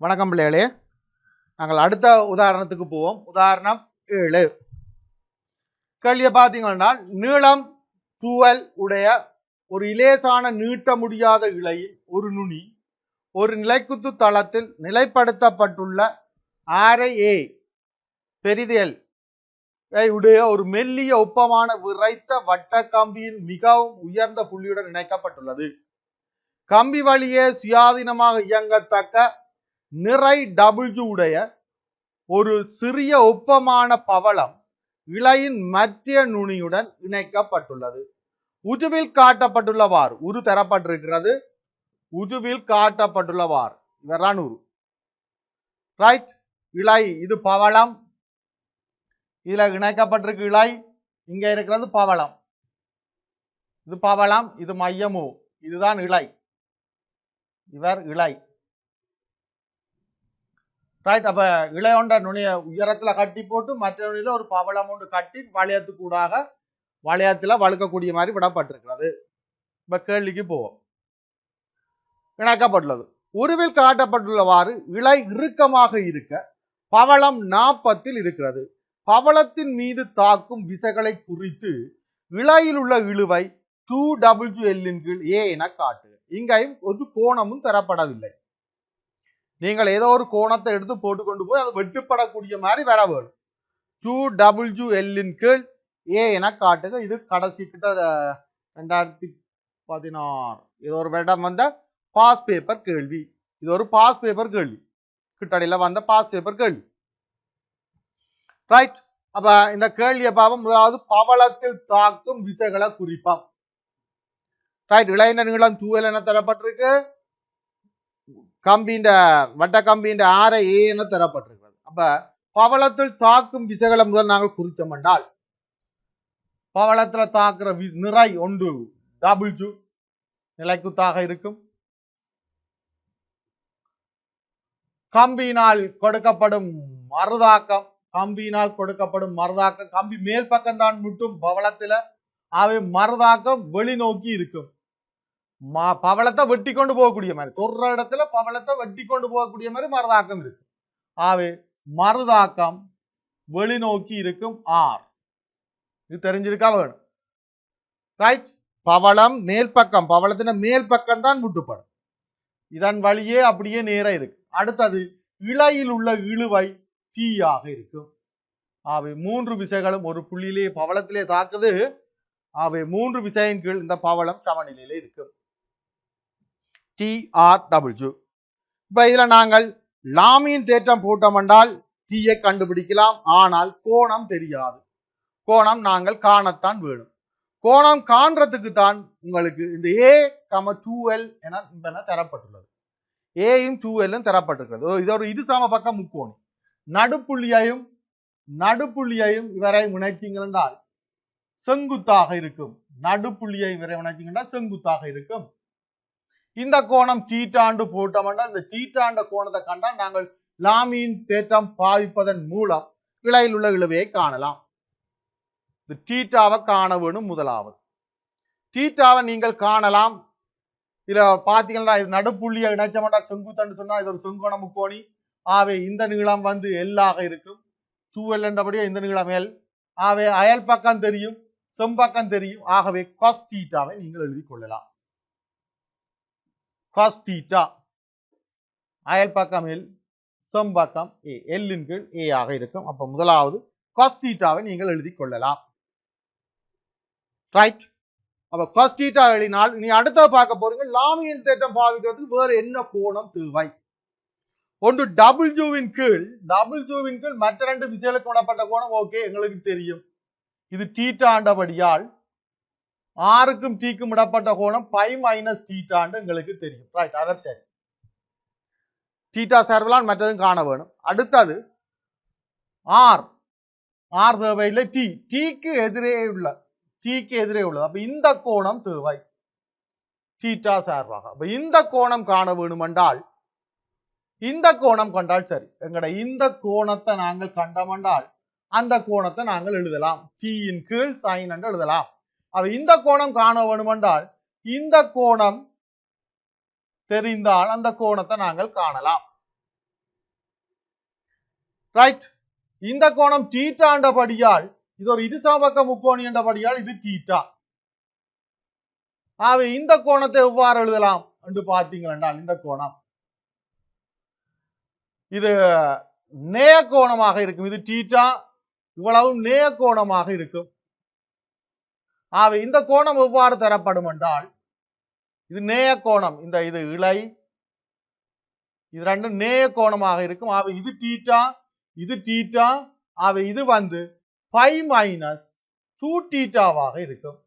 வணக்கம் பிள்ளைகளே. நாங்கள் அடுத்த உதாரணத்துக்கு போவோம். உதாரணம் 7. கேள்வியை பார்த்தீங்கன்னா, நீளம் 12 உடைய ஒரு இலேசான நீட்ட முடியாத இழையில் ஒரு நுனி ஒரு நிலைக்குத்து தளத்தில் நிலைப்படுத்தப்பட்டுள்ள ஆரை A பெரிதல் உடைய ஒரு மெல்லிய ஒப்பமான விரைத்த வட்ட கம்பியின் மிகவும் உயர்ந்த புள்ளியுடன் இணைக்கப்பட்டுள்ளது. கம்பி வழியே சுயாதீனமாக இயங்கத்தக்க நிறை W உடைய ஒரு சிறிய ஒப்பமான பவளம் இழையின் மத்திய நுனியுடன் இணைக்கப்பட்டுள்ளது. உருவில் காட்டப்பட்டுள்ளவாறு உரு தரப்பட்டிருக்கிறது. உருவில் காட்டப்பட்டுள்ளவாறு இவர்தான் உரு. ரைட். இழை இது பவளம், இதுல இணைக்கப்பட்டிருக்கு இழை. இங்க இருக்கிறது பவளம், இது பவளம், இது மையமு, இதுதான் இழை. இவர் இழை. ரைட். அப்ப இழை ஒன்ற நுனிய உயரத்துல கட்டி போட்டு மற்ற நுனியில ஒரு பவளம் ஒன்று கட்டி வளையத்துக்கூடாக வளையத்துல வழுக்கக்கூடிய மாதிரி விடப்பட்டிருக்கிறது. இப்ப கேள்விக்கு போவோம். இணைக்கப்பட்டுள்ளது. உருவில் காட்டப்பட்டுள்ளவாறு இழை இறுக்கமாக இருக்க பவளம் 40 இருக்கிறது. பவளத்தின் மீது தாக்கும் விசைகளை குறித்து இழையில் உள்ள இழுவை 2WL A என காட்டுக. இங்கேயும் ஒரு கோணமும் தரப்படவில்லை. நீங்கள் ஏதோ ஒரு கோணத்தை எடுத்து போட்டுக்கொண்டு போய் அது வெட்டுப்படக்கூடிய மாதிரி வர வேணும். 2WL A என காட்டுக. இது கடைசி கிட்ட 2016 ஏதோ ஒரு வருடம் வந்த பாஸ் பேப்பர் கேள்வி. இது ஒரு பாஸ் பேப்பர் கேள்வி, கிட்டடியில் வந்த பாஸ் பேப்பர் கேள்வி. ரைட். அப்ப இந்த கேள்வியை பார்ப்போம். முதலாவது பவளத்தில் தாக்கும் விசைகளை குறிப்போம். ரைட். இளைஞ நீளம் 2L என தரப்பட்டிருக்கு. கம்பியின் வட்ட கம்பியின் ஆரை A என தரப்பட்டிருக்கிறது. அப்ப பவளத்தில் தாக்கும் விசைகளை முதல் நாங்கள் குறிச்சோம் என்றால், பவளத்தில் தாக்குற நிறை ஒன்று W நிலைக்குத்தாக இருக்கும். கம்பியினால் கொடுக்கப்படும் மறுதாக்கம், கம்பி மேல் பக்கம் தான் முட்டும் பவளத்தில். அவை மறுதாக்கம் வெளிநோக்கி இருக்கும். பவளத்தை வெட்டி கொண்டு போகக்கூடிய மாதிரி, தொடுற இடத்துல பவளத்தை வெட்டி கொண்டு போகக்கூடிய மாதிரி மறுதாக்கம் இருக்கு. ஆகவே மறுதாக்கம் வெளிநோக்கி இருக்கும். R இது தெரிஞ்சிருக்கா வேணும். ரைட். பவளம் மேல் பக்கம், பவளத்தின் மேல் பக்கம் தான் முட்டுப்படும். இதன் வழியே அப்படியே நேர இருக்கு. அடுத்தது இழையில் உள்ள இழுவை T ஆக இருக்கும். ஆகவே 3 விசைகளும் ஒரு புள்ளியிலே பவளத்திலே தாக்குது. ஆகவே 3 விசையின் கீழ் இந்த பவளம் சமநிலையிலே இருக்கும். TRW. இப்ப இதுல நாங்கள் லாமியின் தேற்றம் போட்டோம் என்றால் T கண்டுபிடிக்கலாம். ஆனால் கோணம் தெரியாது. கோணம் நாங்கள் காணத்தான் வேணும். கோணம் காண்றதுக்கு தான் உங்களுக்கு இந்த A,2L என தரப்பட்டுள்ளது. ஏயும் 2L தரப்பட்டிருக்கிறது. இது ஒரு இது சம பக்கம் முக்கோணி. நடுப்புள்ளியையும் இவரை இணைச்சிங்கன்றால் செங்குத்தாக இருக்கும். நடுப்புள்ளியை இவரை இணைச்சிங்கன்னா செங்குத்தாக இருக்கும். இந்த கோணம் தீட்டாண்டு போட்டோம்னா இந்த தீட்டாண்ட கோணத்தை கண்டால் நாங்கள் லாமியின் தேற்றம் பாவிப்பதன் மூலம் இழையில் உள்ள இழுவையை காணலாம். இந்த தீட்டாவை காண வேணும். முதலாவது தீட்டாவை நீங்கள் காணலாம். இதுல பாத்தீங்கன்னா இது நடுப்புள்ளியை இணைச்சோம்னா செங்குத்தாண்டு சொன்னா இது ஒரு செங்கோண முக்கோணி. ஆகவே இந்த நீளம் வந்து L ஆக இருக்கும். 2L என்றபடியே இந்த நீளம் L. ஆகவே அயல் பக்கம் தெரியும், செம்பக்கம் தெரியும். ஆகவே cos தீட்டாவை நீங்கள் எழுதி கொள்ளலாம். cos தீட்டா அயல் பக்கம் L, செம்பக்கம் A, L இன் கீழ் A ஆக இருக்கும். அப்ப முதலாவது cos தீட்டாவை நீங்கள் எழுதி கொள்ளலாம். ரைட். அப்ப cos தீட்டா எழுதினால் நீ அடுத்த பார்க்க போறீங்க லாமியின் தேற்றம் பாவிக்கிறதுக்கு வேற என்ன கோணம் தேவை. ஒன்று W இன் கீழ் மற்ற 2 விசைகளுக்கு விடப்பட்ட கோணம் ஓகே எங்களுக்கு தெரியும். இது தீட்டா ஆண்டபடியால் ஆருக்கும் Tக்கும் இடப்பட்ட கோணம் π - தீட்டாண்டு எங்களுக்கு தெரியும். ரைட். அவர் சரி. தீட்டா சார்பிலான் மற்றதும் காண வேணும். அடுத்தது ஆர் தேவையில்லை. Tக்கு எதிரே உள்ளது. அப்ப இந்த கோணம் தேவை தீட்டா சார்பாக. அப்ப இந்த கோணம் காண வேணும் என்றால் இந்த கோணம் கண்டால் சரி. எங்கட இந்த கோணத்தை நாங்கள் கண்டமென்றால் அந்த கோணத்தை நாங்கள் எழுதலாம். T இன் கீழ் sin என்று எழுதலாம். அப்ப இந்த கோணம் காண வேணும் என்றால் இந்த கோணம் தெரிந்தால் அந்த கோணத்தை நாங்கள் காணலாம். ரைட். இந்த கோணம் தீட்டாண்டபடியால் இது ஒரு இருசமபக்க முக்கோணி என்றபடியால் இது தீட்டா. ஆகவே இந்த கோணத்தை எவ்வாறு எழுதலாம் என்று பார்த்தீங்கன்னா இந்த கோணம் இது நேய கோணமாக இருக்கும். இது தீட்டா, இவ்வளவு நேய கோணமாக இருக்கும். ஆகவே இந்த கோணம் எவ்வாறு தரப்படும் என்றால் இது நேய கோணம், இந்த இது இழை, இது ரெண்டும் நேய கோணமாக இருக்கும். ஆகவே இது தீட்டா, இது தீட்டா. ஆகவே இது வந்து பை மைனஸ் 2 தீட்டாவாக இருக்கும்.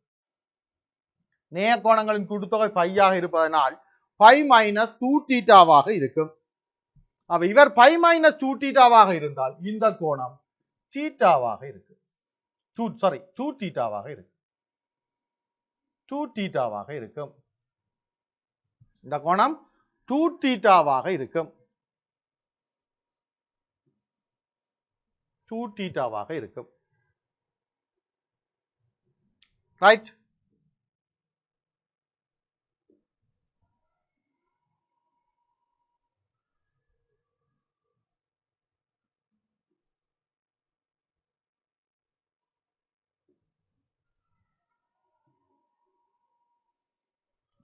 நேய கோணங்களின் கூட்டுத்தொகை பையாக இருப்பதனால் பை மைனஸ் 2 தீட்டாவாக இருக்கும். அப்ப இவர் பை மைனஸ் 2 தீட்டாவாக இருந்தால் இந்த கோணம் தீட்டாவாக இருக்கு. 2 தீட்டாவாக இருக்கு. 2 தீட்டாவாக இருக்கும். இந்த கோணம் 2 தீட்டாவாக இருக்கும். 2 தீட்டாவாக இருக்கும். ரைட்.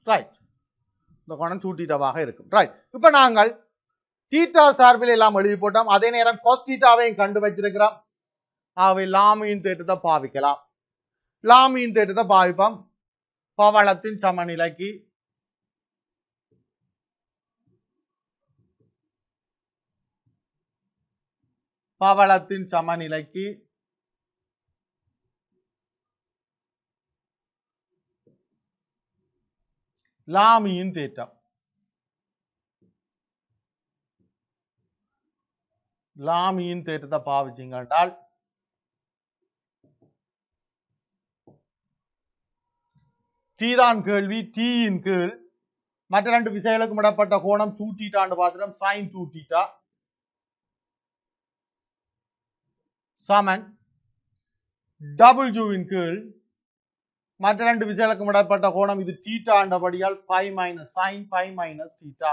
ரைட். இந்த கோணம் 2 தீட்டாவாக இருக்கும். ரைட். இப்ப நாங்கள் தீட்டா சார்பில் எல்லாம் எழுதி போட்டோம். அதே நேரம் காஸ் தீட்டாவையும் கண்டு வச்சிருக்கிறோம். ஆகவே லாமியின் தேற்றத்தை பாவிக்கலாம். லாமியின் தேற்றத்தை பாவிப்போம். பவளத்தின் சமநிலைக்கு பவளத்தின் சமநிலைக்கு லாமியின் தேற்றம். லாமியின் தேற்றத்தை பாவிச்சிங்க என்றால் டி தான் கேள்வி. டீயின் கீழ் மற்ற ரெண்டு விசைகளுக்கும் இடப்பட்ட கோணம் 2 தீட்டான்னு பார்த்துட்டோம். சைன் 2 தீட்டா சமன் டபிள்யூவின் கீழ் மற்ற ரெண்டு விசைகளுக்கும் இடப்பட்ட கோணம் இது தீட்டா என்றபடியால் pi minus sine pi minus theta.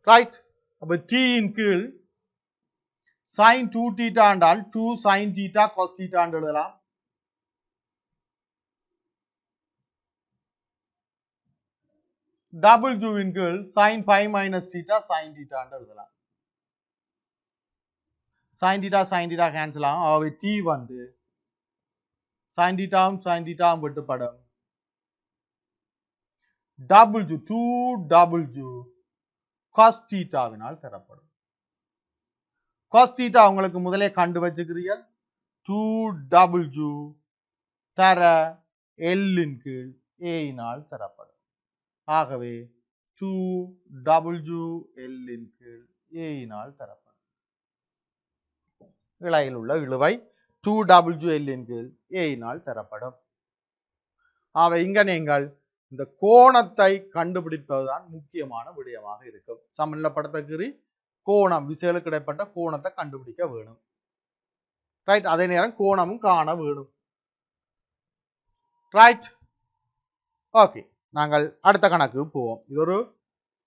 Right. அப்ப டீயின் கீழ் sin 2 theta என்றால் 2 sin theta cos theta என்று எழுதலாம். W இன் கீழ் sin pi minus theta sin theta என்று எழுதலாம். sin theta கேன்சல் ஆகும். ஆகவே t வந்து sin theta வெட்டுப்படும். W 2W cos theta வினால் தரப்படும். cos theta உங்களுக்கு முதலே கண்டு வச்சுக்கிறீர்கள். 2W தர L இன் கீழ் A இனால் தரப்படும். ஆகவே 2WL இன் கீழ் A இனால் தரப்படும். இழையில் உள்ள இழுவை 2WL இன் கீழ் A இனால் தரப்படும். ஆகவே இங்க நீங்கள் இந்த கோணத்தை கண்டுபிடிப்பதுதான் முக்கியமான விடயமாக இருக்கும். சமநிலைப்படுத்தக்கறி கோணம் விசைகளுக்கு இடைப்பட்ட கோணத்தை கண்டுபிடிக்க வேணும். ரைட். அதே நேரம் கோணமும் காண வேணும். ரைட். ஓகே, நாங்கள் அடுத்த கணக்கு போவோம். இது ஒரு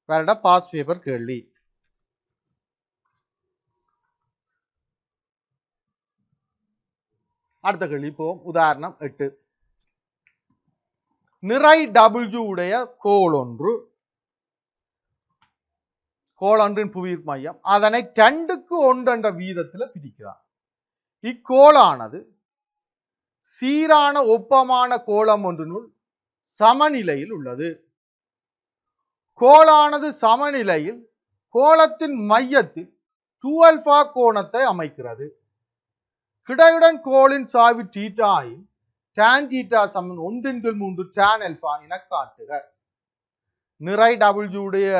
வேற பாஸ் பேப்பர் கேள்வி. அடுத்த கேள்வி போவோம். உதாரணம் 8. நிறை W உடைய கோளொன்றின் புவியீர்ப்பு மையம் அதனை 2க்கு 1 என்ற வீதத்தில் பிரிக்கிறார். இக்கோளானது சீரான ஒப்பமான கோளம் ஒன்றினுள் சமநிலையில் உள்ளது. கோளானது சமநிலையில் கோளத்தின் மையத்தில் 2α கோணத்தை அமைக்கிறது. கிடையுடன் கோளின் சாய்வு தீட்டாயின் tan தீட்டா சமன் 1/3 tan α என காட்டுக. நிறை W உடைய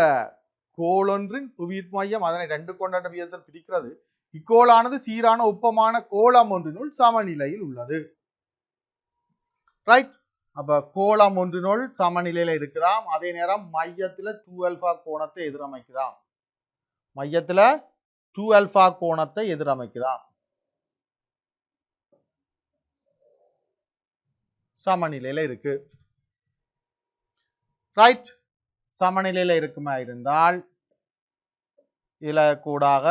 கோளொன்றின் புவியீர்ப்பு மையம் அதனை 2 கொண்ட விதத்தில் பிரிக்கிறது. இக்கோளானது சீரான ஒப்பமான கோளம் ஒன்றினுள் சமநிலையில் உள்ளது. ரைட். அப்ப கோளம் ஒன்றினுள் சமநிலையில இருக்குதாம். அதே நேரம் மையத்துல 2α கோணத்தை எதிரமைக்குதாம். மையத்துல 2α கோணத்தை எதிரமைக்குதாம். சமநிலையில இருக்கு. ரைட். சமநிலையில இருக்குமா இருந்தால் இதுல கூடாக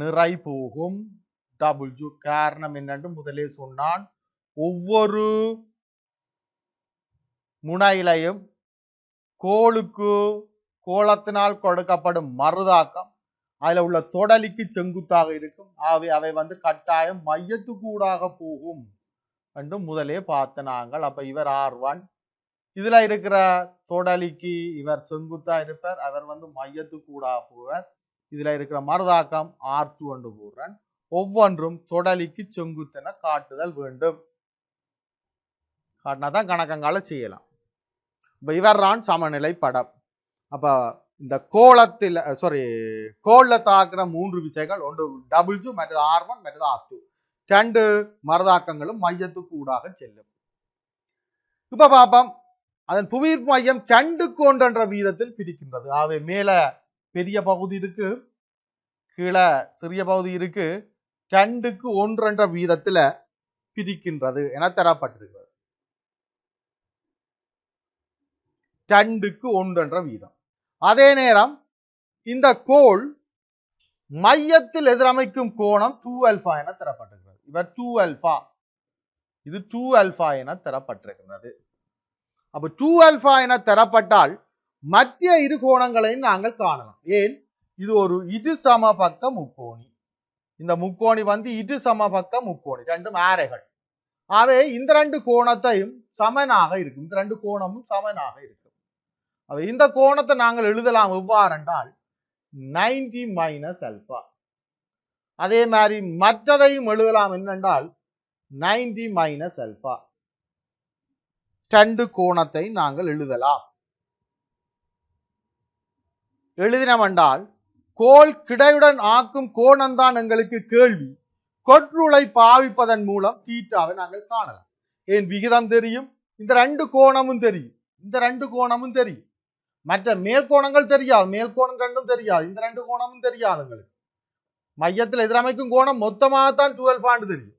நிறை போகும். டபிள்யூ காரணம் என்னென்று முதலே சொன்னான். ஒவ்வொரு முனையிலையும் கோளத்தினால் கொடுக்கப்படும் மறுதாக்கம் அதுல உள்ள தொடலிக்கு செங்குத்தாக இருக்கும். ஆகவே அவை கட்டாயம் மையத்துக்கூடாக போகும் என்று முதலே பார்த்த நாங்கள். அப்ப இவர் R1, இதுல இருக்கிற தொடலிக்கு இவர் செங்குத்தா இருப்பார், அவர் மையத்துக்கூடாக போவார். இதுல இருக்கிற மறுதாக்கம் R2 என்று போடுறேன். ஒவ்வொன்றும் தொடலிக்கு செங்குத்தென காட்டுதல் வேண்டும். காட்டினாதான் கணக்கங்கால செய்யலாம். இவர்தான் சமநிலை படம். அப்ப இந்த கோள்ல தாக்குற 3 விசைகள், ஒன்று டபிள்யூ, மற்றது R1, மற்றது R2. 2 மறுதாக்கங்களும் மையத்துக்கு ஊடாக செல்லும். இப்ப பாப்போம், அதன் புவியீர்ப்பு மையம் 2க்கு 1 என்ற வீதத்தில் பிரிக்கின்றது. ஆகவே மேல பெரிய பகுதி இருக்கு, கீழே சிறிய பகுதி இருக்கு. 2க்கு 1 என்ற வீதத்துல பிரிக்கின்றது என தரப்பட்டிருக்கிறது. 2க்கு 1 என்ற வீதம். அதே நேரம் இந்த கோள் மையத்தில் எதிரமைக்கும் கோணம் 2α என தரப்பட்டிருக்கிறது. இவர் 2α, இது 2α என தரப்பட்டிருக்கிறது. அப்ப 2α என தரப்பட்டால் மற்ற இரு கோணங்களையும் நாங்கள் காணலாம். ஏன்? இது ஒரு இரு சமபக்க முக்கோணி. இந்த முக்கோணி இரு சமபக்க முக்கோணி, ரெண்டும் ஆரைகள். ஆகவே இந்த 2 கோணத்தையும் சமனாக இருக்கும். இந்த 2 கோணமும் சமனாக இருக்கும். இந்த கோணத்தை நாங்கள் எழுதலாம் எவ்வாறு என்றால் 90 மைனஸ் அல்பா. அதே மாதிரி மற்றதையும் எழுதலாம் என்னென்றால் 90 மைனஸ் அல்பா. 2 கோணத்தை நாங்கள் எழுதலாம். எழுதினோம் என்றால் கோள் கிடையுடன் ஆக்கும் கோணம் தான் எங்களுக்கு கேள்வி. கொற்றுளை பாவிப்பதன் மூலம் தீட்டாவை நாங்கள் காணலாம். ஏன்? விகிதம் தெரியும், இந்த 2 கோணமும் தெரியும், இந்த 2 கோணமும் தெரியும். மற்ற மேற்கோணங்கள் தெரியாது, மேற்கோணம் ரெண்டும் தெரியாது, இந்த 2 கோணமும் தெரியாது எங்களுக்கு. மையத்தில் எதிரமைக்கும் கோணம் மொத்தமாகத்தான் 12 தெரியும்.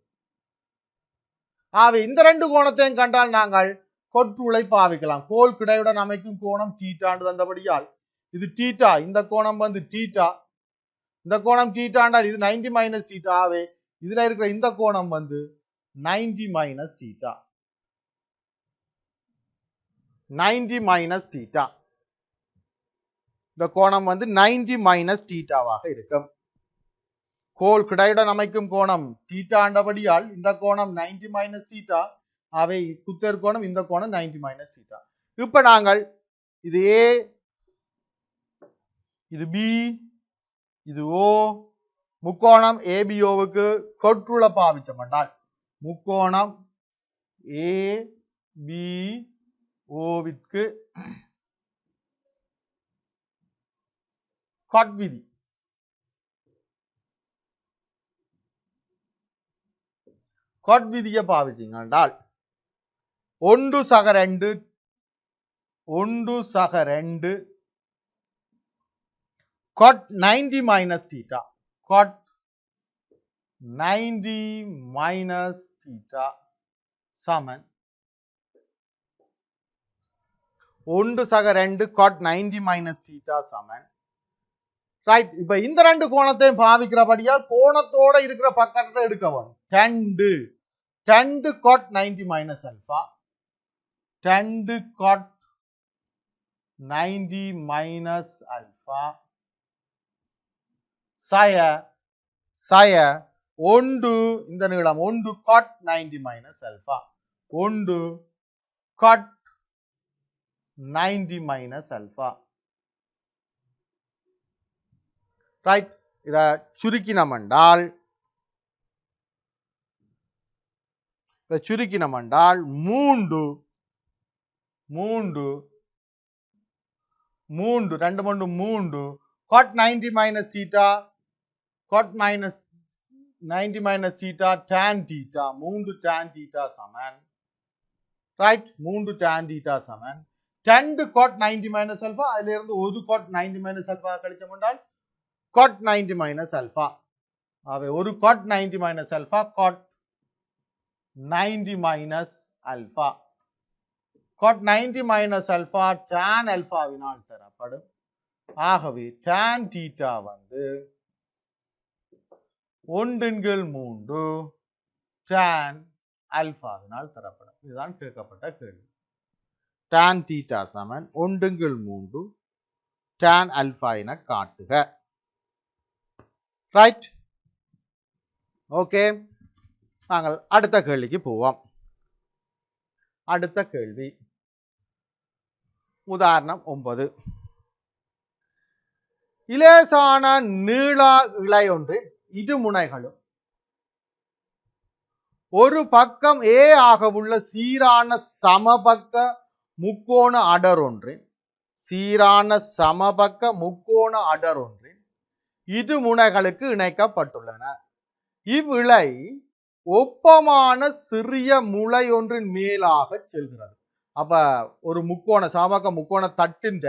ஆகவே இந்த 2 கோணத்தையும் கண்டால் நாங்கள் கொற்றுளை பாவிக்கலாம். கோள் கிடையுடன் அமைக்கும் கோணம் தீட்டாண்டு தந்தபடியால் இது தீட்டா, இந்த கோணம் தீட்டா, இந்த கோணம் தீட்டாண்டால் இது 90 மைனஸ் தீட்டா. ஆகவே இதுல இருக்கிற இந்த கோணம் 90 மைனஸ் தீட்டா, 90 மைனஸ் தீட்டா. இந்த கோணம் 90 மைனஸ் தீட்டாவாக இருக்கும். கோள் கிடையுடன் அமைக்கும் கோணம் தீட்டாண்டபடியால் இந்த கோணம் 90 மைனஸ் தீட்டா. அவை குத்தர் கோணம், இந்த கோணம் 90 மைனஸ் தீட்டா. இப்ப நாங்கள் இது ஏ, இது பி, இது ஓ, முக்கோணம் ஏபிஓவுக்கு கொற்றுளை பாவிச்சோம் என்றால் முக்கோணம் ஏ பி ஓவிற்கு கொட் விதி, கொட் விதியை பாவிச்சிங்க என்றால் 1/2 cot 90 minus theta, cot 90 minus theta சமன் 1/2 cot 90 minus theta சமன். ரைட். இப்ப இந்த 2 கோணத்தையும் பாவிக்கிறபடியா கோணத்தோட இருக்கிற பக்கத்தை எடுக்க வேணும். 2 cot 90 minus alpha, 2 cot 90 minus alpha சய 1 இந்த நீளம் 1 cot 90 minus alpha, 1 cot 90 minus alpha. Right. இத சுருக்கினம் என்றால் 3 cot 90 minus theta, cot minus 90 minus theta tan theta, 3 tan theta சமன். ரைட். 3 tan theta சமன் 2 cot 90 minus alpha. அதில் இருந்து 1 cot 90 minus alpha கழிச்சோம் என்றால் cot 90 minus alpha. ஆகவே 1 cot 90 minus alpha, cot 90 minus alpha. cot 90 minus alpha tan alphaவினால் தரப்படும். ஆகவே tan theta வந்து 1/3 tan alphaவினால் தரப்படும். இதுதான் கேட்கப்பட்ட கேள்வி. tan theta சமன் 1/3 tan alpha என காட்டுக. Right, okay. நாங்கள் அடுத்த கேள்விக்கு போவோம். அடுத்த கேள்வி உதாரணம் 9. இலேசான நீள இழை ஒன்றின் இரு முனைகளும் ஒரு பக்கம் A ஆக உள்ள சீரான சமபக்க முக்கோண அடர் ஒன்றின் இரு முனைகளுக்கு இணைக்கப்பட்டுள்ளன. இவ்விழை ஒப்பமான சிறிய முளை ஒன்றின் மேலாக செல்கிறது. அப்ப ஒரு சமபக்க முக்கோண தட்டின்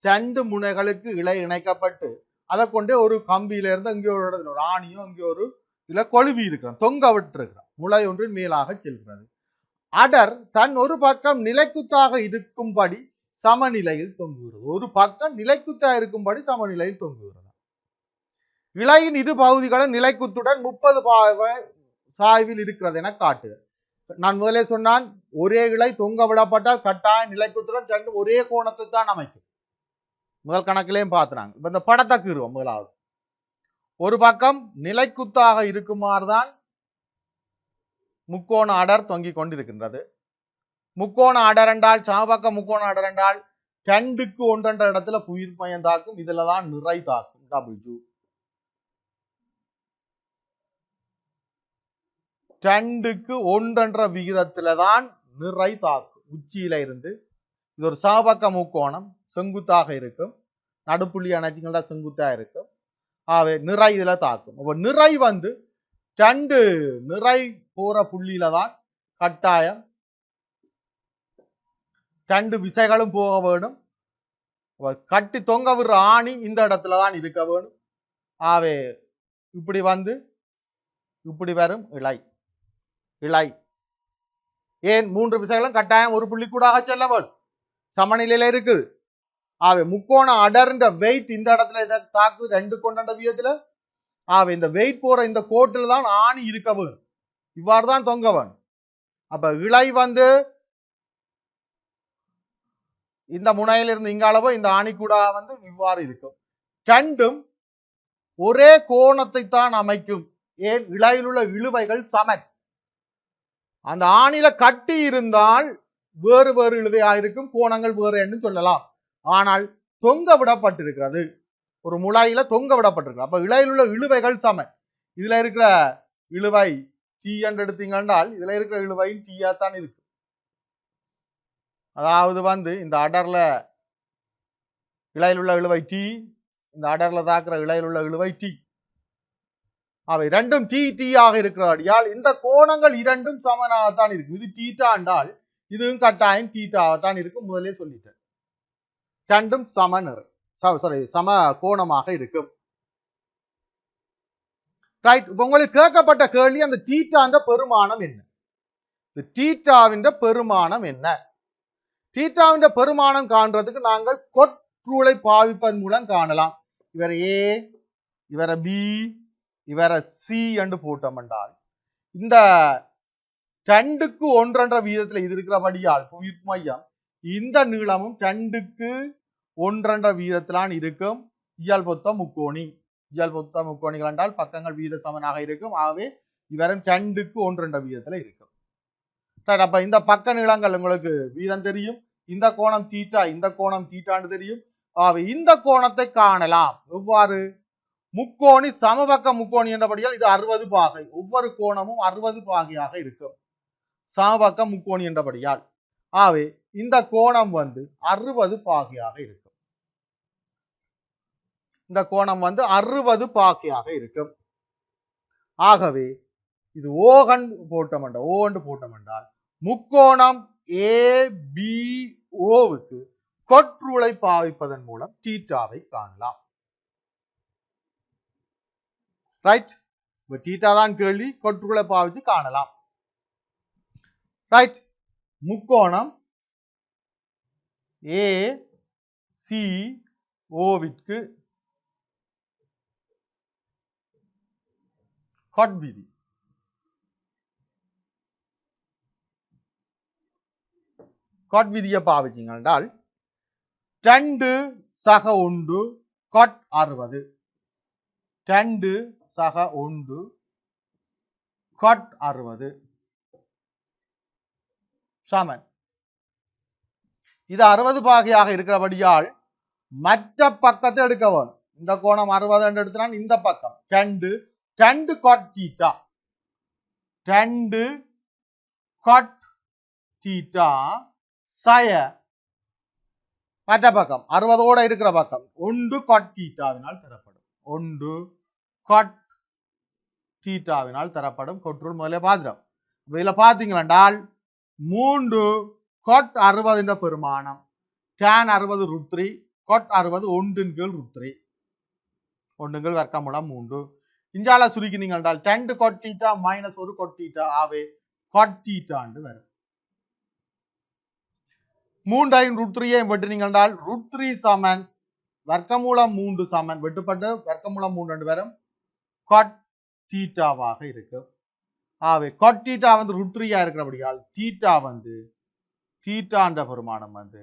2 முனைகளுக்கு இழை இணைக்கப்பட்டு அதை கொண்டே ஒரு கம்பியில இருந்து அங்கே ஒரு ஆணியும் அங்கே ஒரு இதுல கொழுவி இருக்கிறோம், தொங்க விட்டு இருக்கிறோம். முளை ஒன்றின் மேலாக செல்கிறது. அடர் தன் ஒரு பக்கம் நிலைக்குத்தாக இருக்கும்படி சமநிலையில் தொங்குகிறது. ஒரு பக்கம் நிலைக்குத்தாக இருக்கும்படி சமநிலையில் தொங்குகிறது. இழையின் இரு பகுதிகளும் நிலைக்குத்துடன் 30 சாய்வில் இருக்கிறது என காட்டு. நான் முதலே சொன்னான், ஒரே இழை தொங்க விடப்பட்டால் கட்டாய நிலைக்குத்துடன் 2 ஒரே கோணத்தை தான் அமைக்கும். முதல் கணக்கிலையும் பார்த்துறாங்க. இப்ப இந்த படத்தை கீறுவோம். முதலாவது ஒரு பக்கம் நிலைக்குத்தாக இருக்குமாறு தான் முக்கோண அடர் தொங்கிக் கொண்டிருக்கின்றது. முக்கோண அடர் என்றால் சமபக்க முக்கோண அடர் என்றால் 2க்கு 1 என்ற இடத்துல புயிர் மையம் தாக்கும். இதுல தான் நிறை தாக்கும். W 2க்கு 1 என்ற விகிதத்துல தான் நிறை தாக்கும். உச்சியில இருந்து இது ஒரு சமபக்க முக்கோணம், செங்குத்தாக இருக்கும். நடுப்புள்ளி அணைச்சிங்களா செங்குத்தா இருக்கும். ஆகவே நிறை இதுல தாக்கும். அப்ப நிறை வந்து 2 நிறை போற புள்ளியில தான் கட்டாயம் 2 விசைகளும் போக வேணும். கட்டி தொங்க விடுற ஆணி இந்த இடத்துல தான் இருக்க வேணும். ஆகவே இப்படி வந்து இப்படி வரும் இழை. ஏன் 3 விசைகளும் கட்டாயம் ஒரு புள்ளி கூட செல்ல வேணும், சமநிலையில இருக்குது. ஆகவே முக்கோண அடர்ந்த வெயிட் இந்த இடத்துல தாக்கு 2 கொண்ட விதத்துல. ஆகவே இந்த வெயிட் போற இந்த கோட்டில் தான் ஆணி இருக்க வேணும். இவ்வாறு தான் தொங்க வேணும். அப்ப இழை வந்து இந்த முனையிலிருந்து இங்க அளவு இந்த ஆணி கூட வந்து இவ்வாறு இருக்கும். 2ம் ஒரே கோணத்தை தான் அமைக்கும். ஏன்? இழையில் உள்ள இழுவைகள் சமன். அந்த ஆணில கட்டி இருந்தால் வேறு வேறு இழுவையாயிருக்கும், கோணங்கள் வேறு என்று சொல்லலாம். ஆனால் தொங்க விடப்பட்டிருக்கிறது, ஒரு முளையில தொங்க விடப்பட்டிருக்கு. அப்ப இழையில் உள்ள இழுவைகள் சமன். இதுல இருக்கிற இழுவை டி என்று எடுத்தீங்கன்றால் இதுல இருக்கிற இழுவையும் டீயா தான் இருக்கு. அதாவது வந்து இந்த அடர்ல இழையில் உள்ள இழுவை டி, இந்த அடர்ல தாக்குற இழையில் உள்ள இழுவை டி. அவை ரெண்டும் டி டி ஆக இருக்கிறபடியால் இந்த கோணங்கள் இரண்டும் சமனாகத்தான் இருக்கு. இது தீட்டா என்றால் இதுவும் கட்டாயம் தீட்டாகத்தான் இருக்கும். முதலே சொல்லிட்டேன். ரெண்டும் சம கோணமாக இருக்கும். ரைட். இப்ப உங்களுக்கு கேட்கப்பட்ட கேள்வி, அந்த தீட்டான்ற பெருமானம் என்ன? தீட்டாவின் பெருமானம் என்ன? தீட்டாவின் பெருமானம் காண்றதுக்கு நாங்கள் கொட்ரூலை பாவிப்பதன் மூலம் காணலாம். இவரை ஏ, இவரை பி, இவரை சி என்று போட்டோம் என்றால் இந்த 2க்கு 1 என்ற விகிதத்தில் இது இருக்கிறபடியால் புவியீர்ப்பு மையம் இந்த நீளமும் 2க்கு 1 என்ற விகிதத்திலான் இருக்கும். இயல்பொத்த முக்கோணிகள் என்றால் பக்கங்கள் விகித சமனாக இருக்கும். ஆகவே இவரும் 2க்கு 1 என்ற விகிதத்தில் இருக்கும். சரி, அப்ப இந்த பக்க நீளங்கள் உங்களுக்கு வீதம் தெரியும். இந்த கோணம் தீட்டா, இந்த கோணம் தீட்டான்னு தெரியும். ஆகவே இந்த கோணத்தை காணலாம். எவ்வாறு? முக்கோணி சமபக்க முக்கோணி என்றபடியால் இது 60 பாகை, ஒவ்வொரு கோணமும் 60 பாகையாக இருக்கும். சமபக்க முக்கோணி என்றபடியால் ஆகவே இந்த கோணம் வந்து 60 பாகையாக இருக்கும். இந்த கோணம் வந்து 60 பாகையாக இருக்கும். ஆகவே இது ஓகன் போட்டோம் என்றால் முக்கோணம் ABOவுக்கு கொட்ரூலை பாவிப்பதன் மூலம் தீட்டாவை காணலாம். ரைட். தீட்டா தான் கேள்வி, கொட்ரூலை பாவிச்சு காணலாம். ரைட். முக்கோணம் ஏ சி ஓவிற்கு காட் விதி. காட் விதியை பாவிச்சிங்க என்றால் 2 சக 1 காட் 60, 2 சக 1 காட் 60 சமன். இது 60 பாகையாக இருக்கிறபடியால் மற்ற பக்கத்தை எடுக்க வேணும். இந்த கோணம் 60 என்று எடுத்தால் இந்த பக்கம் 2 காட் தீட்டா, 2 காட் தீட்டா சய மற்ற பக்கம் 60 இருக்கிற பக்கம் 1 காட் தீட்டாவினால் தரப்படும். 1 காட் தீட்டாவினால் தரப்படும். கொற்றுள் முதலே பாத்திரம். இதுல பாத்தீங்களா 3 காட் 60 என்ற பெருமானம் tan 60 √3 காட் 60 1/√3 1 வர்க்கமூலம் 3. இஞ்சால சுருக்கினீங்க என்றால் 2 God theta minus 1 God theta ஆவே காட் தீட்டா என்று வரும். 3 √3 வெட்டினீங்க என்றால் √3 சமன் வர்க்கமூலம் 3 சமன் வெட்டுப்பட்டு வர்க்கமூலம் 3 என்று வரும் காட் தீட்டாவாக இருக்கும். ஆவே காட் தீட்டா வந்து √3 இருக்கிறபடியால் தீட்டா வந்து தீட்டான்ற பெருமானம் வந்து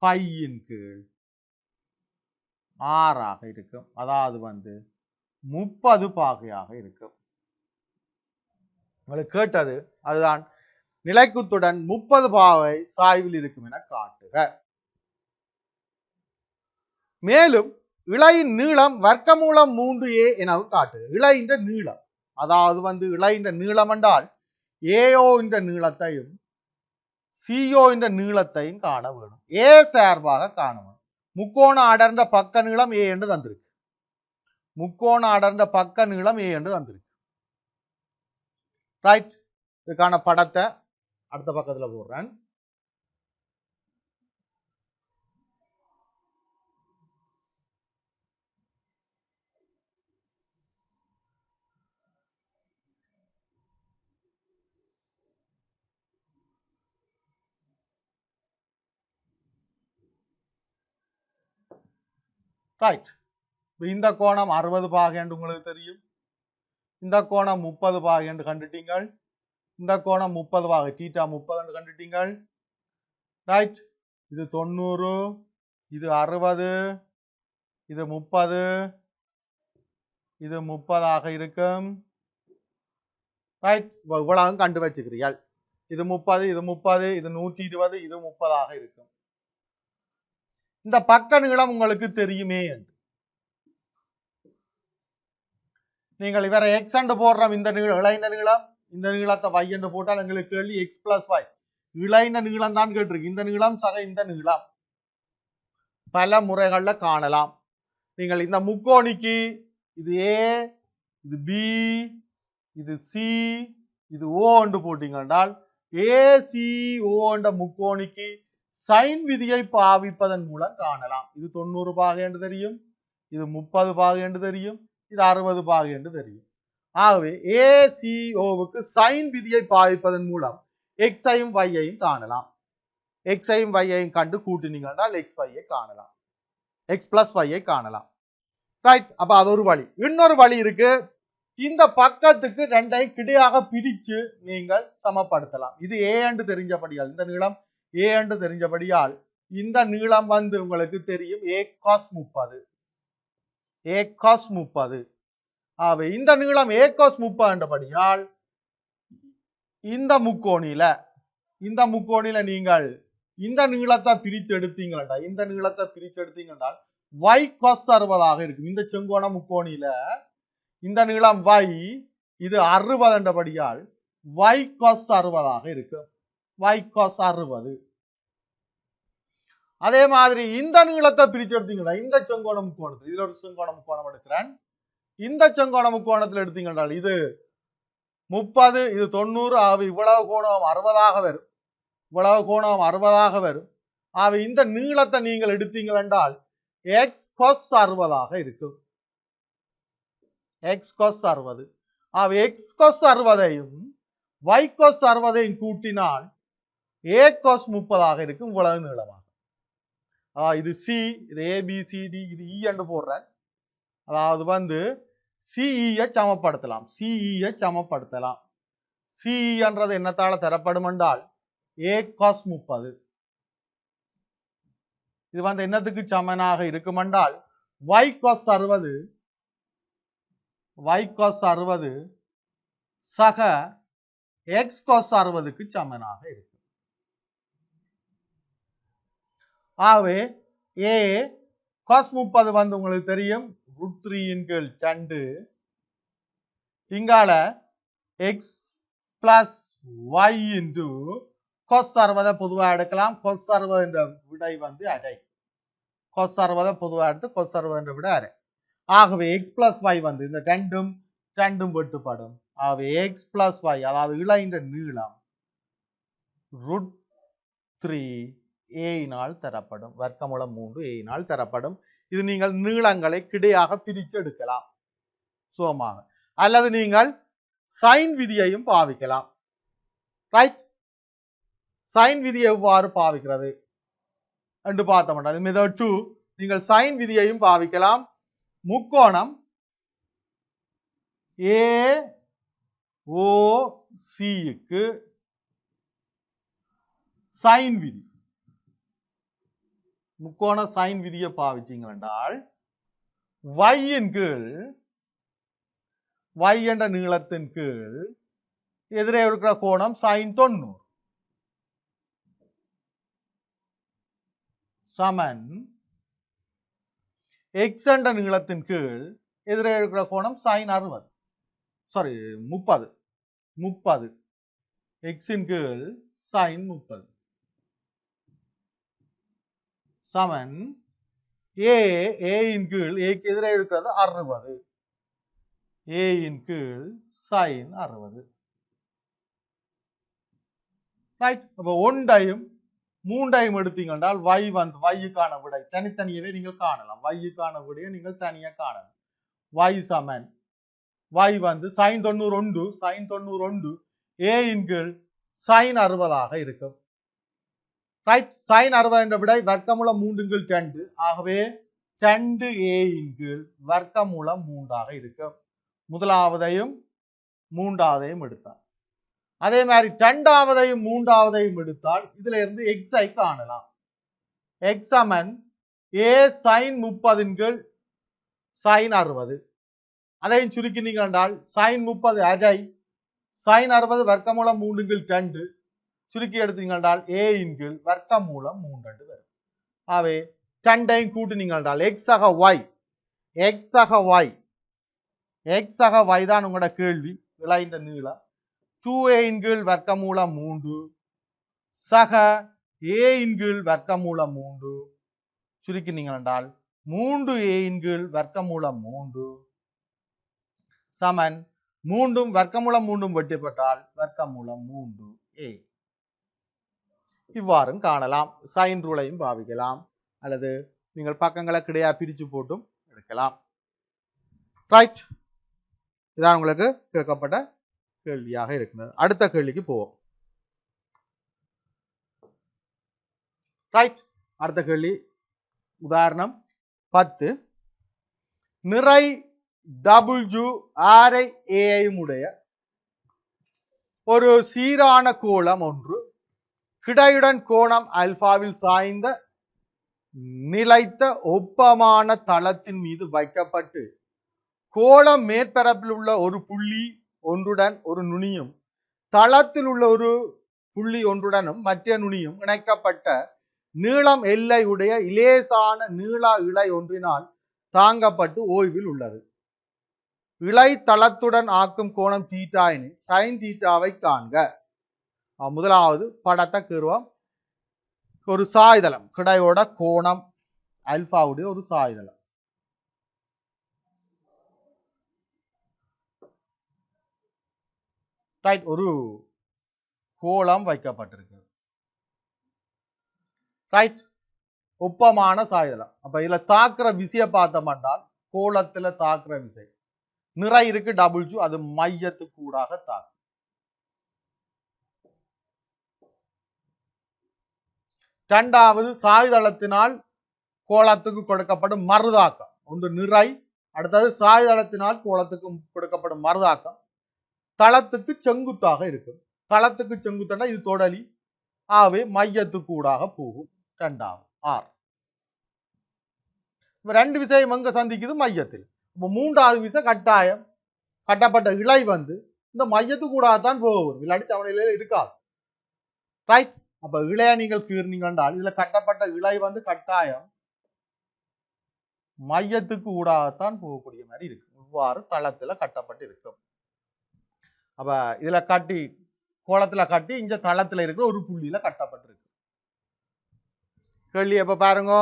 பையின் கீழ் 6 இருக்கும். அதாவது வந்து 30 பாகையாக இருக்கும். உங்களுக்கு கேட்டது அதுதான் நிலைக்குத்துடன் 30 பாகை சாய்வில் இருக்கும் என காட்டுக. மேலும் இழையின் நீளம் வர்க்கமூலம் 3a எனவும் காட்டுக. இழையின் நீளம் அதாவது வந்து இழையின் நீளம் என்றால் ஏஓ இந்த நீளத்தையும் சிஓ இந்த நீளத்தையும் காண வேணும். ஏ சார்பாக காண வேணும். முக்கோண அடர்ந்த பக்க நீளம் ஏ என்று தந்திருக்கு. முக்கோண அடர்ந்த பக்க நீளம் ஏ என்று தந்திருக்கு. ரைட். இதுக்கான படத்தை அடுத்த பக்கத்துல போடுறேன். ரைட். இந்த கோணம் 60 பாகை என்று உங்களுக்கு தெரியும். இந்த கோணம் 30 பாகை என்று கண்டுட்டீங்கள். இந்த கோணம் 30 பாகை தீட்டா 30 என்று கண்டுட்டீங்கள். ரைட். இது 90, இது 60, இது 30, இது 30 இருக்கும். ரைட். இவ்வளவு கண்டு வச்சுக்கிறீர்கள். இது 30, இது 30, இது 120, இது 30 இருக்கும். இந்த பக்க நீளம் உங்களுக்கு தெரியுமே என்று நீங்கள் இவரை எக்ஸ் என்று போடுறோம். இந்த இளைந்த நீளம் இந்த நீளத்தை y என்று போட்டால் எங்களுக்கு கேள்வி x + y இளைந்த நீளம் தான் கேட்டிருக்கு. இந்த நீளம் சக இந்த நீளம் பல முறைகள்ல காணலாம். நீங்கள் இந்த முக்கோணிக்கு இது A, இது B, இது C, இது O என்று போட்டீங்க என்றால் ACO என்ற முக்கோணிக்கு சைன் விதியை பாவிப்பதன் மூலம் காணலாம். இது 90 பாகை என்று தெரியும், இது 30 பாகை என்று தெரியும், இது 60 பாகை என்று தெரியும். ஆகவே ACOவுக்கு சைன் விதியை பாவிப்பதன் மூலம் எக்ஸையும் வையையும் காணலாம். எக்ஸையும் வையையும் கண்டு கூட்டினீங்கன்னா எக்ஸ் வையை காணலாம், x + y காணலாம். ரைட். அப்ப அது ஒரு வழி. இன்னொரு வழி இருக்கு. இந்த பக்கத்துக்கு ரெண்டையும் கிடையாக பிரிச்சு நீங்கள் சமப்படுத்தலாம். இது A என்று தெரிஞ்சபடியால் இந்த நீளம் A என்று தெரிஞ்சபடியால் இந்த நீளம் வந்து உங்களுக்கு தெரியும் A cos 30. A cos 30. ஆகவே இந்த நீளம் A cos 30 என்றபடியால் இந்த முக்கோணில நீங்கள் இந்த நீளத்தை பிரிச்சு எடுத்தீங்கன்னா இந்த நீளத்தை பிரிச்சு எடுத்தீங்கன்னா y cos 60 இருக்கும். இந்த செங்கோண முக்கோணில இந்த நீளம் y இது 60 என்றபடியால் y cos 60 இருக்கும். y cos 60. அதே மாதிரி இந்த நீளத்தை பிரிச்சு எடுத்தீங்கன்னா இந்த செங்கோண முக்கோணத்தில் இதுல ஒரு செங்கோண முக்கோணம் எடுக்கிறேன். இந்த செங்கோண முக்கோணத்தில் எடுத்தீங்கன்னா இது 30, இது 90. ஆகவே இவ்வளவு கோணம் 60 வரும். இவ்வளவு கோணம் 60 வரும். ஆகவே இந்த நீளத்தை நீங்கள் எடுத்தீங்கள் என்றால் x cos 60 இருக்கும். x cos 60. ஆகவே x cos 60ஐயும் y cos 60ஐயும் கூட்டினால் A cos 30 இருக்கும். இவ்வளவு நீளமாக இது சி, இது ஏபிசிடி, இது இ என்று போடுறேன். அதாவது வந்து சிஇயை சமப்படுத்தலாம். சிஇயை சமப்படுத்தலாம். சிஇ என்றது என்னத்தால தரப்படும் என்றால் ஏ காஸ் 30. இது வந்து என்னத்துக்கு சமனாக இருக்கும் என்றால் y cos 60 சக x cos 60க்கு சமனாக இருக்கும். ஆகவே a cos 30 வந்து உங்களுக்கு தெரியும் √3 இன் கீழ் 2. இங்கால x plus y into cos 60 பொதுவா எடுக்கலாம். cos 60 என்ற விடை வந்து அரை. cos 60 பொதுவா எடுத்து cos 60 என்ற விடை அரை. ஆகவே x plus y வந்து இந்த ரெண்டும் வெட்டுப்படும். ஆகவே x plus y அதாவது இளைந்த நீளம் √3 a தரப்படும். வர்க்கமூலம் 3 a தரப்படும். இது நீங்கள் நீளங்களை கிடையாக பிரித்து எடுக்கலாம் சுகமாக. அல்லது நீங்கள் சைன் விதியையும் பாவிக்கலாம். ரைட்? சைன் விதியை எவ்வாறு பாவிக்கிறது என்று பார்த்தோம். மெத்தட் 2 நீங்கள் சைன் விதியையும் பாவிக்கலாம். முக்கோணம் AOCக்கு சைன் விதி, முக்கோண சைன் விதியை பாவிச்சீங்க என்றால் y இன் கீழ் y என்ற நீளத்தின் கீழ் எதிரே இருக்கிற கோணம் சைன் 90 சமன் x என்ற நீளத்தின் கீழ் எதிரே இருக்கிற கோணம் சைன் 60 30 x இன் கீழ் சைன் 30 சமன் a இன் கீழ் ஏக்கு எதிரே இருக்கிறது 60 a இன் கீழ் சைன் 60. ரைட்? அப்ப 1ஐயும் 3ஐயும் எடுத்தீங்க என்றால் y வந்து y-க்கான விடை தனித்தனியவே நீங்கள் காணலாம். y-க்கான விடையை நீங்கள் தனியாக காணலாம். y சமன் y வந்து சைன் 91 a இன் கீழ் சைன் 60ஆக இருக்கும். ரைட்? சைன் 60 என்ற விடை வர்க்கமூலம் 3 கீழ் 2. ஆகவே 2a இன் கீழ் வர்க்கமூலம் 3ஆக இருக்கும். முதலாவதையும் மூன்றாவதையும் எடுத்தால் அதே மாதிரி இரண்டாவதையும் மூன்றாவதையும் எடுத்தால் இதுல இருந்து x-ஐ காணலாம். x சமன் a sin 30 இன் கீழ் sin 60. அதையும் சுருக்கினீங்க என்றால் sin 30 அரை sin 60 வர்க்கமூலம் 3 கீழ் 2 சுருக்கி எடுத்தீங்க என்றால் a இன் கீழ் வர்க்கமூலம் 3 என்று வரும். ஆகவே 2ஐயும் கூட்டினீங்க என்றால் x சக y தான் உங்களோட கேள்வி. இளைந்த நீளம் 2a இன் கீழ் வர்க்கமூலம் 3 சக a இன் கீழ் வர்க்கமூலம் 3 சுருக்கினீங்க என்றால் 3a இன் கீழ் வர்க்கமூலம் 3 சமன் வர்க்கமூலம் 3 வெட்டப்பட்டால் வர்க்கமூலம் 3a. இவ்வாறும் காணலாம். சைன் ரூலையும் பாவிக்கலாம் அல்லது நீங்கள் பக்கங்களை கிடையா பிரிச்சு போட்டும் எடுக்கலாம். ரைட்? இதான் உங்களுக்கு கேட்கப்பட்ட கேள்வியாக இருக்கிறது. அடுத்த கேள்விக்கு போவோம். ரைட்? அடுத்த கேள்வி உதாரணம் 10. நிறை W ஆரை A உடைய ஒரு சீரான கோளம் ஒன்று கிடையுடன் கோணம் ஆல்பாவில் சாய்ந்த நிலைத்த ஒப்பமான தளத்தின் மீது வைக்கப்பட்டு கோளம் மேற்பரப்பில் உள்ள ஒரு புள்ளி ஒன்றுடன் ஒரு நுனியும் தளத்தில் உள்ள ஒரு புள்ளி ஒன்றுடனும் மற்ற நுனியும் இணைக்கப்பட்ட நீளம் எல்லை உடைய இலேசான நீள இழை ஒன்றினால் தாங்கப்பட்டு ஓய்வில் உள்ளது. இழை தளத்துடன் ஆக்கும் கோணம் தீட்டா எனில் சைன் தீட்டாவை காண்க. முதலாவது படத்தை கீறுவோம். ஒரு சாய்தளம் கிடையோட கோணம் ஆல்பாவுடைய ஒரு சாய்தளம். ரைட்? ஒரு கோளம் வைக்கப்பட்டிருக்கு. ரைட்? ஒப்பமான சாய்தளம். அப்ப இதுல தாக்குற விசையை பார்த்தோம் என்றால் கோளத்துல தாக்குற விசை நிறை இருக்கு W, அது மையத்துக்கு கூடாக தாக்கும். இரண்டாவது சாய்தளத்தினால் கோளத்துக்கு கொடுக்கப்படும் மறுதாக்கம். ஒன்று நிறை, அடுத்தது சாய்தளத்தினால் கோளத்துக்கு கொடுக்கப்படும் மறுதாக்கம் தளத்துக்கு செங்குத்தாக இருக்கும். தளத்துக்கு செங்குத்தா இது தொடலி, ஆகவே மையத்துக்கு ஊடாக போகும். இரண்டாவது ஆர். ரெண்டு விசையும் எங்க சந்திக்குது? மையத்தில். இப்போ மூன்றாவது விசை கட்டாயம் கட்டப்பட்ட இழை வந்து இந்த மையத்துக்கு கூடாதான் போகும், இல்லாட்டி தவணையில இருக்காது. ரைட். அப்ப இழைய நீங்கள் கீர்னீங்க என்றால் இதுல கட்டப்பட்ட இழை வந்து கட்டாயம் மையத்துக்கு ஊடாகத்தான் போகக்கூடிய மாதிரி இருக்கு. இவ்வாறு தளத்துல கட்டப்பட்டு இருக்கும். அப்ப இதுல கட்டி கோலத்துல கட்டி இங்க தளத்துல இருக்கிற ஒரு புள்ளியில கட்டப்பட்டிருக்கு. கேள்வி எப்ப பாருங்க,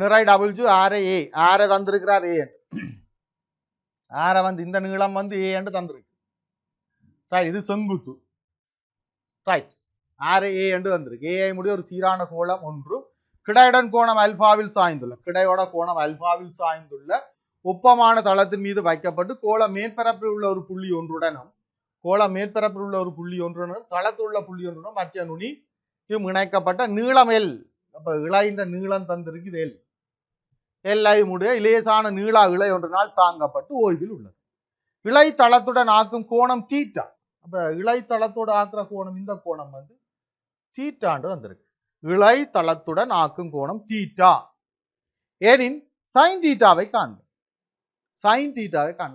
நிறை டபுள்ஜு ஆரை ஏ, ஆரை தந்திருக்கிறார் ஏ, ஆரை வந்து இந்த நீளம் வந்து ஏ என்று தந்திருக்கு. இது செங்குத்து. ரைட். ஆரை ஏ என்று தந்திருக்கு. ஏ முடிய ஒரு சீரான கோளம் ஒன்று கிடையுடன் கோணம் அல்பாவில் சாய்ந்துள்ள, கிடையோட கோணம் அல்பாவில் சாய்ந்துள்ள ஒப்பமான தளத்தின் மீது வைக்கப்பட்டு கோள மேற்பரப்பில் உள்ள ஒரு புள்ளி ஒன்றுடனும் தளத்தில் உள்ள புள்ளி ஒன்றுடன் மற்ற நுனி இணைக்கப்பட்ட நீளம் எல். அப்ப இழைந்த நீளம் தந்திருக்கு இது எல். எல்லை முடிய இலேசான நீளா இழை ஒன்றினால் தாங்கப்பட்டு ஓய்வில் உள்ளது. இழை தளத்துடன் ஆக்கும் கோணம் தீட்டா. அப்ப இழை தளத்தோடு ஆக்குற கோணம் இந்த கோணம் வந்து தீட்டாண்டு வந்திருக்கு. இழை தளத்துடன் ஆக்கும் கோணம் தீட்டா. ஏனின் சைன் தீட்டாவை காண்க.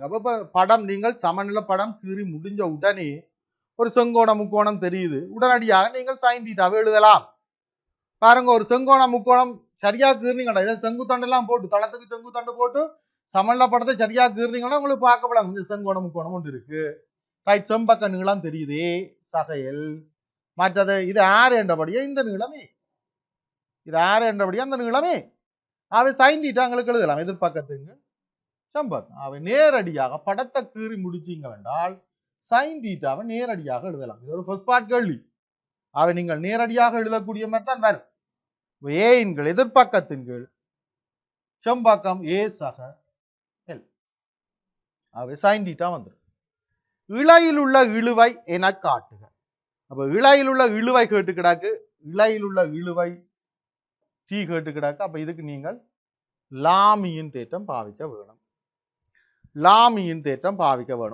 அப்ப படம் நீங்கள் சமநிலை படம் கீறி முடிஞ்ச உடனே ஒரு செங்கோண முக்கோணம் தெரியுது, உடனடியாக நீங்கள் சைன் தீட்டாவை எழுதலாம். பாருங்க, ஒரு செங்கோண முக்கோணம் சரியா கீறினீங்கன்னா இதை செங்குத்தண்டெல்லாம் போட்டு தளத்துக்கு செங்குத்தண்டு போட்டு சமநிலை படத்தை சரியா கீறினீங்கன்னா உங்களுக்கு பார்க்கப்படாது இந்த செங்கோண முக்கோணம் ஒன்று இருக்கு. ரைட். செம்பக்க நீளம் தெரியுதே சகையல். மற்றது இது ஆறு என்றபடியே இந்த நீளமே, இது ஆறு என்றபடியே அந்த நீளமே. அவை சைன் தீட்டா எங்களுக்கு எழுதலாம். எதிர்பக்கத்துக்கு செம்பக்கம். அவை நேரடியாக படத்தை கீறி முடிச்சீங்க என்றால் சைன் தீட்டாவை நேரடியாக எழுதலாம். இது ஒரு ஃபர்ஸ்ட் பார்ட் கேள்வி. அவை நீங்கள் நேரடியாக எழுதக்கூடிய மாதிரி தான் வரும். ஏயின் கீழ் எதிர்பக்கத்தின் கீழ் செம்பக்கம் ஏ சக எல். அவை சைன் தீட்டா வந்துடும். இழையில் உள்ள இழுவை என காட்டுக. அப்ப இழையில் உள்ள இழுவை கேட்டு கிடாக்கு, இழையில் உள்ள இழுவை டி கேட்டு கிடாக்கு. அப்ப இதுக்கு நீங்கள் லாமியின் தேற்றம் பாவிக்க வேணும்.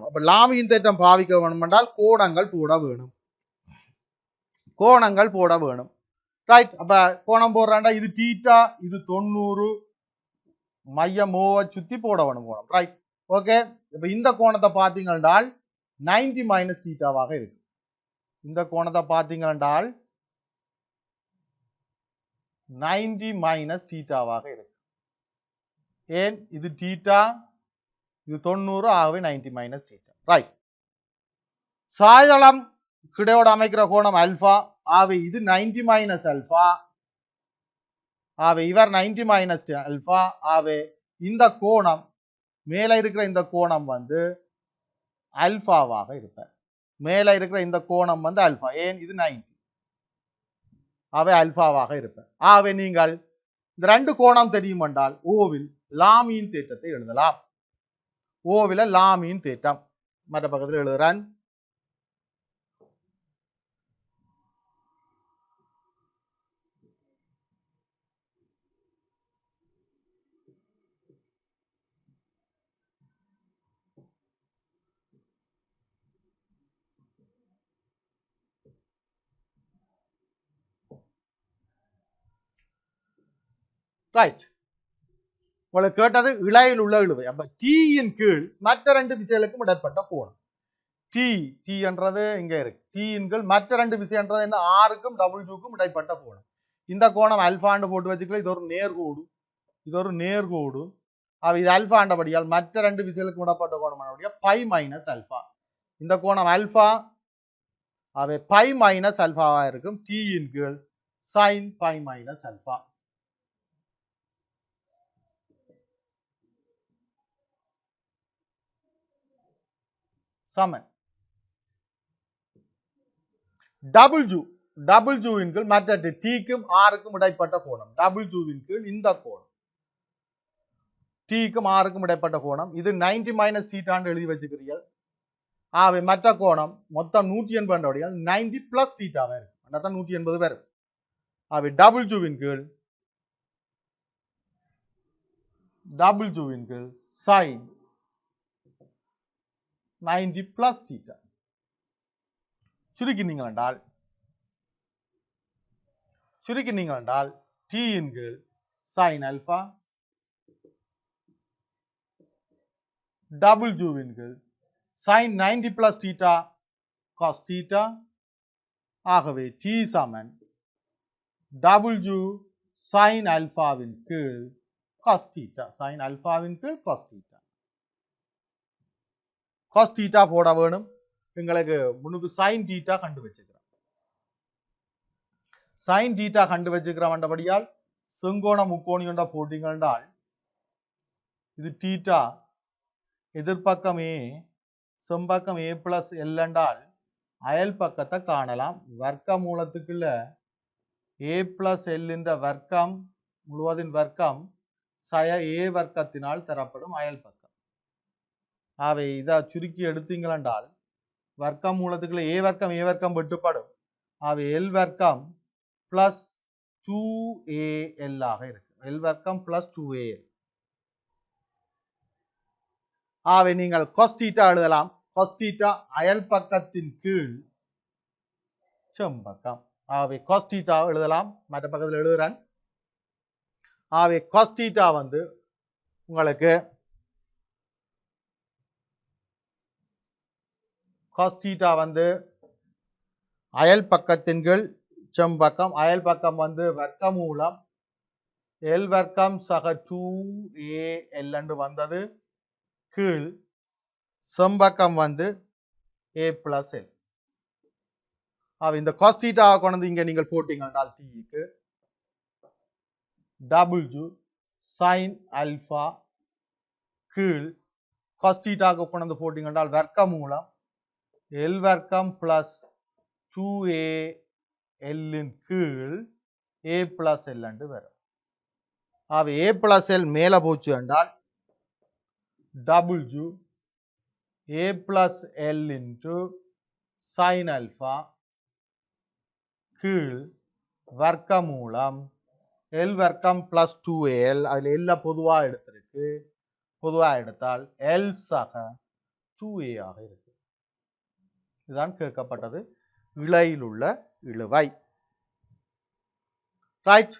அப்ப லாமியின் தேற்றம் பாவிக்க வேணும் என்றால் கோணங்கள் போட வேணும். ரைட். அப்ப கோணம் போடுறாண்டா இது தீட்டா, இது 90, மையமோவை சுத்தி போட வேணும் கோணம். ரைட். ஓகே. இப்ப இந்த கோணத்தை பார்த்தீங்க என்றால் 90 மைனஸ் தீட்டாவாக இருக்கு. இந்த கோணத்தை பார்த்தீங்க என்றால் 90 மைனஸ் தீட்டாவாக இருக்கு. ஏன்? இது தீட்டா, இது 90, ஆகவே 90 மைனஸ் தீட்டா. ரைட். சாய்தளம் கிடையோடு அமைக்கிற கோணம் அல்பா, ஆகவே இது 90 மைனஸ் அல்பா, ஆகவே இவர் 90 மைனஸ் அல்பா, ஆகவே இந்த கோணம் மேலே இருக்கிற இந்த கோணம் வந்து அல்பாவாக இருப்பார். மேலே இருக்கிற இந்த கோணம் வந்து அல்பா. ஏன்? இது 90, ஆகவே அல்பாவாக இருப்பார். ஆகவே நீங்கள் இந்த ரெண்டு கோணம் தெரியும் என்றால் ஓவில் லாமியின் தேற்றத்தை எழுதலாம். ஓவில லாமியின் தேற்றம் மற்ற பக்கத்தில் எழுதுறேன். ரைட். உங்களுக்கு கேட்டது இழையில் உள்ள இழுவை. அப்ப டீயின் கீழ் மற்ற ரெண்டு விசைகளுக்கும் இடைப்பட்ட கோணம் டி. டி என்றது இங்க இருக்கு. டீயின் கீழ் மற்ற ரெண்டு விசை என்றது என்ன? ஆருக்கும் டபுள்யூக்கும் இடைப்பட்ட கோணம். இந்த கோணம் அல்பாண்டு போட்டு வச்சுக்கல. இது ஒரு நேர்கோடு, இது அல்பாண்டபடியால் மற்ற ரெண்டு விசைகளுக்கும் இடைப்பட்ட கோணம் பை மைனஸ் அல்பா. இந்த கோணம் அல்பா, அவை பை மைனஸ் அல்பாவா இருக்கும். டீயின் கீழ் சைன் பை மைனஸ் அல்பா. சமன் டபுள் ஜூவின் கீழ் மற்ற டீக்கும் ஆருக்கும் இடைப்பட்ட கோணம். டபுள் ஜூவின் கீழ் இந்த கோணம் டீக்கும் ஆருக்கும் இடைப்பட்ட கோணம். இது 90 மைனஸ் தீட்டான்னு எழுதி வச்சுக்கிறீர்கள். ஆகவே மற்ற கோணம் மொத்தம் 180 90 பிளஸ் தீட்டாவே இருக்கும். 180 வரும். ஆகவே டபுள் ஜூவின் கீழ் W இன் கீழ் sin 90 plus theta. சுருக்கினீங்கள் என்றால் t இன் கீழ் sin alpha W இன் கீழ் sin 90 plus theta cos theta. ஆகவே t சமன் W sin alphaவின் கீழ் cos theta. sin alphaவின் கீழ் cos theta. cos theta போட வேணும். எங்களுக்கு முன்னுக்கு sin theta கண்டு வச்சுக்கிறோம். sin theta கண்டு வச்சுக்கிறோம் என்றபடியால் செங்கோண முக்கோணி கொண்ட போட்டிங்க என்றால் இது theta எதிர்பக்கம் a செம்பக்கம் a plus l என்றால் அயல் பக்கத்தை காணலாம். வர்க்க மூலத்துக்குள்ள a plus l என்ற வர்க்கம் முழுவதின் வர்க்கம் சய a வர்க்கத்தினால் தரப்படும் அயல் பக்கம். ஆகவே இதை சுருக்கி எடுத்தீங்களென்றால் வர்க்கம் மூலத்துக்குள்ள a வர்க்கம் வெட்டுப்படும். ஆகவே l வர்க்கம் பிளஸ் 2al ஆக இருக்கு. l வர்க்கம் பிளஸ் 2al. ஆகவே நீங்கள் cos theta எழுதலாம். cos theta அயல் பக்கத்தின் கீழ் செம்பக்கம். ஆகவே cos theta எழுதலாம். மற்ற பக்கத்தில் எழுதுறேன். ஆகவே cos theta வந்து உங்களுக்கு cos theta வந்து அயல் பக்கத்தின் கீழ் செம்பக்கம். அயல் பக்கம் வந்து வர்க்கமூலம் l வர்க்கம் சக 2al என்று வந்தது கீழ் செம்பக்கம் வந்து a plus l. இந்த cos theta கொண்டு இங்க நீங்கள் போட்டீங்கன்றால் t க்கு W sin alpha கீழ் cos theta கொண்டு போட்டீங்கன்றால் வர்க்கமூலம் l வர்க்கம் பிளஸ் 2al இன் கீழ் a plus l என்று வரும். ஆகவே a plus l மேல போச்சு என்றால் W a plus l into sin alpha கீழ் வர்க்கமூலம் l வர்க்கம் பிளஸ் 2al. அதில் எல்லாம் பொதுவாக எடுத்திருக்கு. பொதுவாக எடுத்தால் l சக 2a ஆக இருக்கு. இதுதான் கேட்கப்பட்டது. இழையில் உள்ள இழுவை. ரைட்.